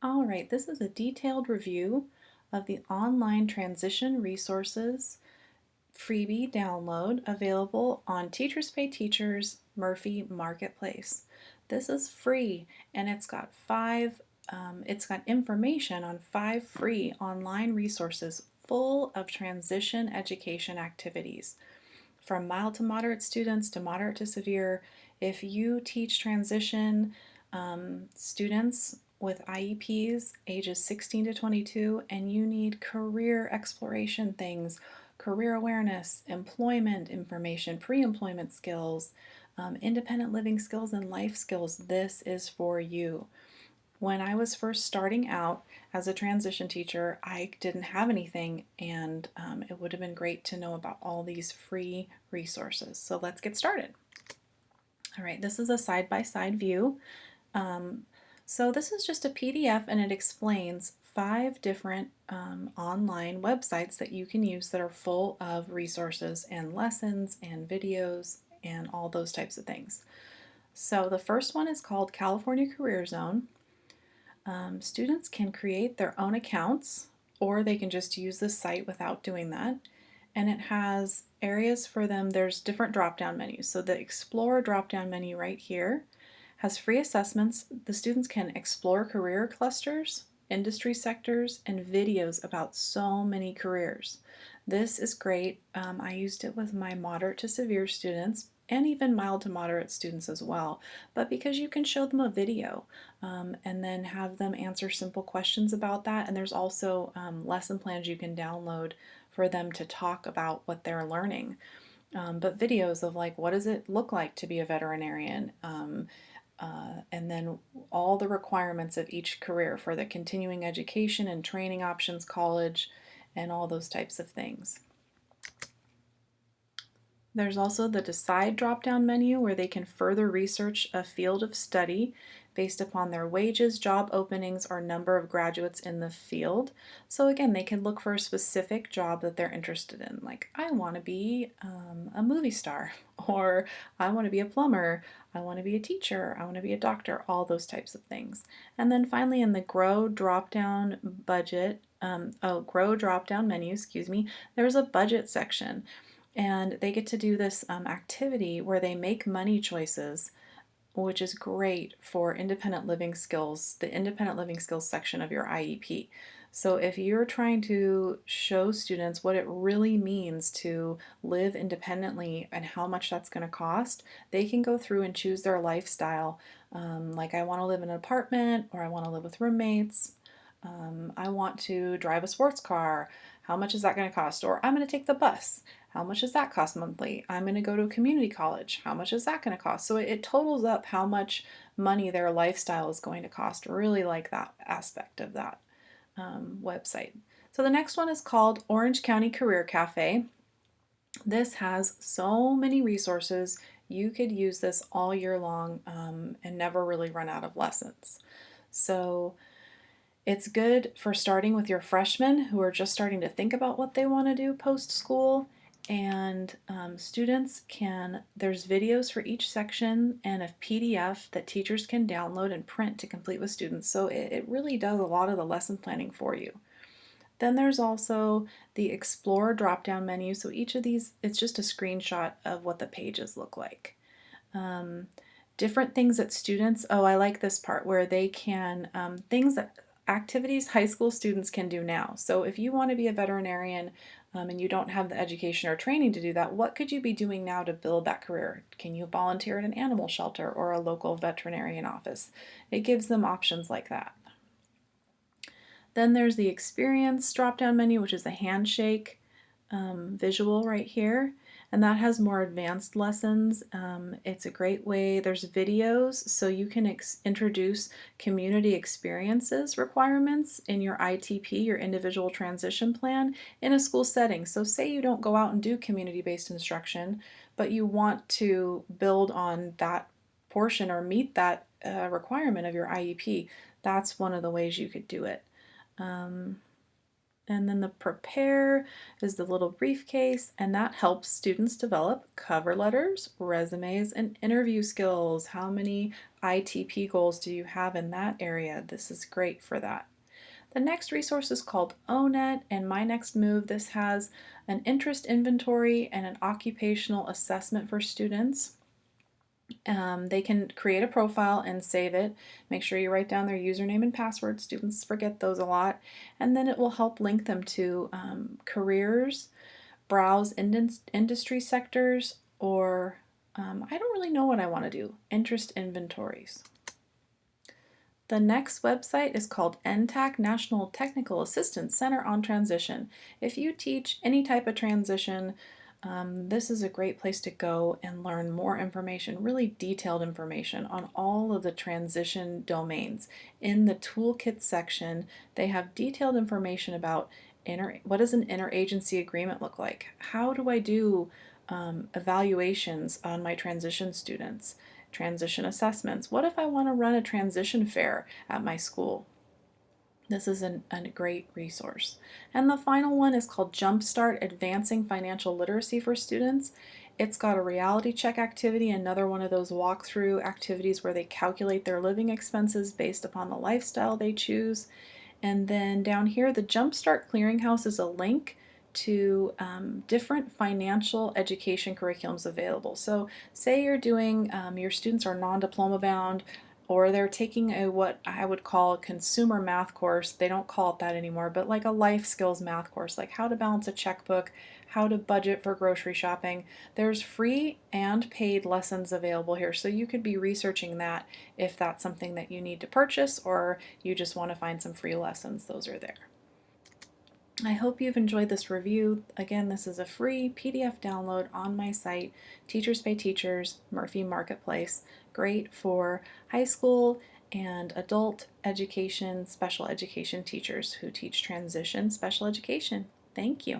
All right, this is a detailed review of the online transition resources freebie download available on Teachers Pay Teachers Murphy Marketplace. This is free and it's got information on 5 free online resources full of transition education activities. From mild to moderate students to moderate to severe. If you teach transition students with IEPs ages 16 to 22 and you need career exploration things, career awareness, employment information, pre-employment skills, independent living skills, and life skills, this is for you. When I was first starting out as a transition teacher, I didn't have anything, and it would have been great to know about all these free resources. So let's get started. All right, this is a side-by-side view. So this is just a PDF, and it explains 5 different online websites that you can use that are full of resources and lessons and videos and all those types of things. So the first one is called California Career Zone. Students can create their own accounts, or they can just use this site without doing that. And it has areas for them. There's different drop-down menus. So the Explore drop-down menu right here has free assessments. The students can explore career clusters, industry sectors, and videos about so many careers. This is great. I used it with my moderate to severe students and even mild to moderate students as well. But because you can show them a video and then have them answer simple questions about that, and there's also lesson plans you can download for them to talk about what they're learning. But videos of like, what does it look like to be a veterinarian? And then all the requirements of each career for the continuing education and training options, college, and all those types of things. There's also the Decide drop-down menu where they can further research a field of study based upon their wages, job openings, or number of graduates in the field. So again, they can look for a specific job that they're interested in. Like, I want to be a movie star, or I want to be a plumber, I want to be a teacher, I want to be a doctor, all those types of things. And then finally in the Grow drop-down menu, there's a budget section. And they get to do this activity where they make money choices, which is great for independent living skills, the independent living skills section of your IEP. So if you're trying to show students what it really means to live independently and how much that's going to cost, they can go through and choose their lifestyle. Like, I want to live in an apartment, or I want to live with roommates. I want to drive a sports car. How much is that going to cost? Or I'm going to take the bus. How much does that cost monthly? I'm going to go to a community college. How much is that going to cost? So it totals up how much money their lifestyle is going to cost. Really like that aspect of that website. So the next one is called Orange County Career Cafe. This has so many resources. You could use this all year long and never really run out of lessons. So it's good for starting with your freshmen who are just starting to think about what they want to do post-school. And students there's videos for each section and a PDF that teachers can download and print to complete with students. So it really does a lot of the lesson planning for you. Then there's also the Explore drop-down menu. So each of these, it's just a screenshot of what the pages look like. Different things that students, I like this part where they can, activities high school students can do now. So if you want to be a veterinarian and you don't have the education or training to do that, what could you be doing now to build that career? Can you volunteer at an animal shelter or a local veterinarian office? It gives them options like that. Then there's the Experience drop-down menu, which is the handshake visual right here, and that has more advanced lessons. It's a great way. There's videos, so you can introduce community experiences requirements in your ITP, your individual transition plan, in a school setting. So say you don't go out and do community-based instruction, but you want to build on that portion or meet that requirement of your IEP. That's one of the ways you could do it. And then the prepare is the little briefcase, and that helps students develop cover letters, resumes, and interview skills. How many ITP goals do you have in that area? This is great for that. The next resource is called ONET, and My Next Move. This has an interest inventory and an occupational assessment for students. They can create a profile and save it. Make sure you write down their username and password. Students forget those a lot. And then it will help link them to careers, browse industry sectors, or I don't really know what I want to do, interest inventories. The next website is called NTAC, National Technical Assistance Center on Transition. If you teach any type of transition, this is a great place to go and learn more information, really detailed information on all of the transition domains. In the toolkit section, they have detailed information about what does an interagency agreement look like? How do I do evaluations on my transition students? Transition assessments. What if I want to run a transition fair at my school? This is a great resource. And the final one is called Jumpstart Advancing Financial Literacy for Students. It's got a reality check activity, another one of those walkthrough activities where they calculate their living expenses based upon the lifestyle they choose. And then down here, the Jumpstart Clearinghouse is a link to different financial education curriculums available. So say you're doing, your students are non-diploma bound, or they're taking what I would call a consumer math course. They don't call it that anymore, but like a life skills math course, like how to balance a checkbook, how to budget for grocery shopping. There's free and paid lessons available here, so you could be researching that if that's something that you need to purchase or you just want to find some free lessons. Those are there. I hope you've enjoyed this review. Again, this is a free PDF download on my site, Teachers Pay Teachers, Murphy Marketplace. Great for high school and adult education, special education teachers who teach transition special education. Thank you.